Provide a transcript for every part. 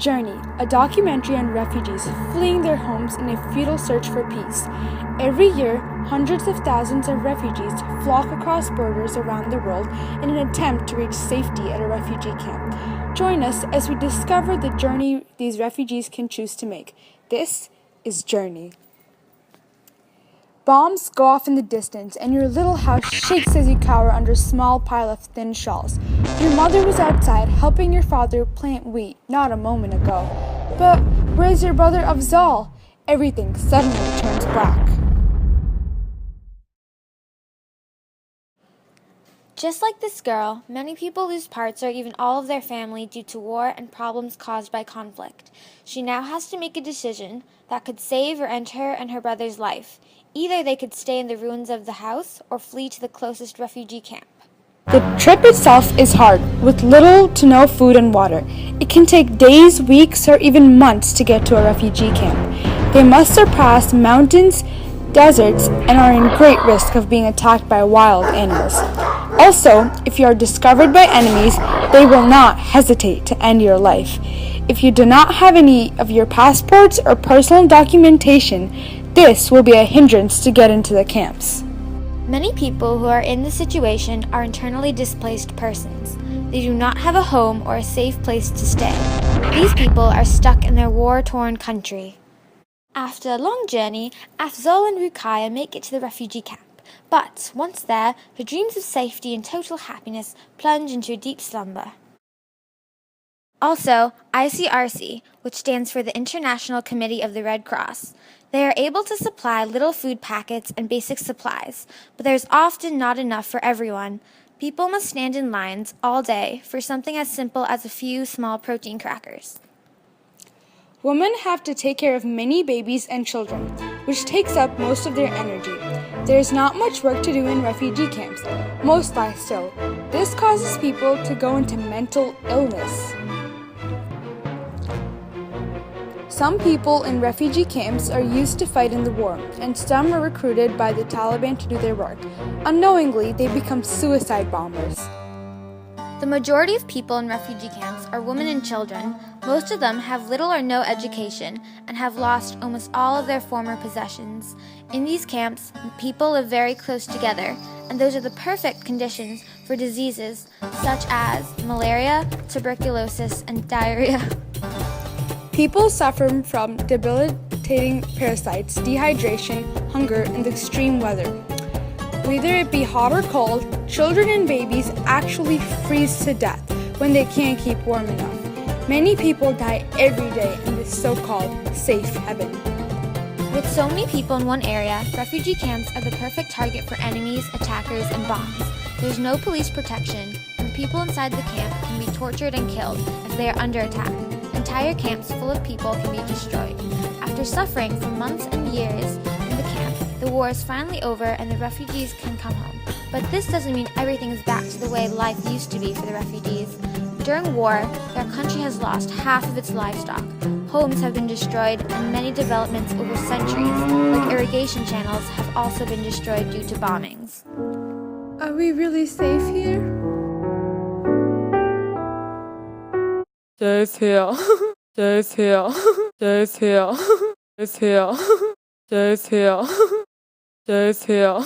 Journey, a documentary on refugees fleeing their homes in a futile search for peace. Every year, hundreds of thousands of refugees flock across borders around the world in an attempt to reach safety at a refugee camp. Join us as we discover the journey these refugees can choose to make. This is Journey. Bombs go off in the distance, and your little house shakes as you cower under a small pile of thin shawls. Your mother was outside helping your father plant wheat not a moment ago. But where's your brother Afzal? Everything suddenly turns black. Just like this girl, many people lose parts or even all of their family due to war and problems caused by conflict. She now has to make a decision that could save or end her and her brother's life. Either they could stay in the ruins of the house or flee to the closest refugee camp. The trip itself is hard, with little to no food and water. It can take days, weeks, or even months to get to a refugee camp. They must surpass mountains, deserts, and are in great risk of being attacked by wild animals. Also, if you are discovered by enemies, they will not hesitate to end your life. If you do not have any of your passports or personal documentation, this will be a hindrance to get into the camps. Many people who are in this situation are internally displaced persons. They do not have a home or a safe place to stay. These people are stuck in their war-torn country. After a long journey, Afzal and Ruqayya make it to the refugee camp. But once there, her dreams of safety and total happiness plunge into a deep slumber. Also, ICRC, which stands for the International Committee of the Red Cross, they are able to supply little food packets and basic supplies, but there's often not enough for everyone. People must stand in lines all day for something as simple as a few small protein crackers. Women have to take care of many babies and children, which takes up most of their energy. There is not much work to do in refugee camps. Most lie still. This causes people to go into mental illness. Some people in refugee camps are used to fight in the war, and some are recruited by the Taliban to do their work. Unknowingly, they become suicide bombers. The majority of people in refugee camps are women and children. Most of them have little or no education and have lost almost all of their former possessions. In these camps, people live very close together, and those are the perfect conditions for diseases such as malaria, tuberculosis, and diarrhea. People suffer from debilitating parasites, dehydration, hunger, and extreme weather. Whether it be hot or cold, children and babies actually freeze to death when they can't keep warm enough. Many people die every day in this so-called safe heaven. With so many people in one area, refugee camps are the perfect target for enemies, attackers, and bombs. There's no police protection, and the people inside the camp can be tortured and killed as they are under attack. Entire camps full of people can be destroyed. After suffering for months and years in the camp, the war is finally over and the refugees can come home. But this doesn't mean everything is back to the way life used to be for the refugees. During war, their country has lost half of its livestock. Homes have been destroyed, and many developments over centuries, like irrigation channels, have also been destroyed due to bombings. Are we really safe here? Days here, days here, days here, days here, days here, days here,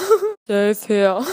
days here.